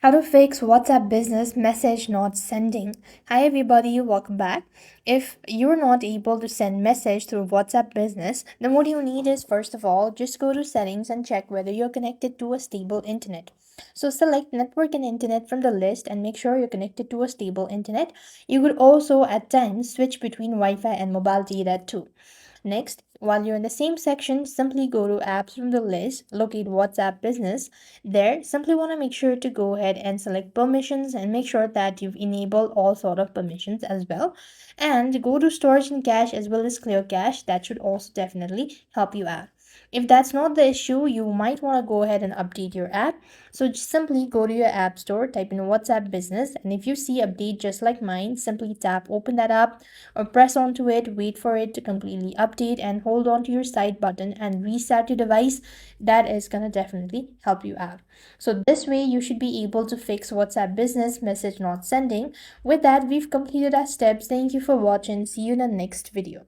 How to fix WhatsApp business message not sending. Hi everybody, welcome back. If you're not able to send message through WhatsApp business, then what you need is first of all just go to settings and check whether you're connected to a stable internet. So select network and internet from the list and make sure you're connected to a stable internet. You could also at times switch between Wi-Fi and mobile data too. Next, while you're in the same section, simply go to apps from the list, locate WhatsApp business. There, simply want to make sure to go ahead and select permissions and make sure that you've enabled all sort of permissions as well. And go to storage and cache as well as clear cache. That should also definitely help you out. If that's not the issue, you might want to go ahead and update your app. So just simply go to your app store, type in WhatsApp business, and if you see update just like mine, simply tap open that up or press onto it, wait for it to completely update and hold on to your side button and restart your device. That is going to definitely help you out. So this way you should be able to fix WhatsApp business message not sending. With that, we've completed our steps. Thank you for watching. See you in the next video.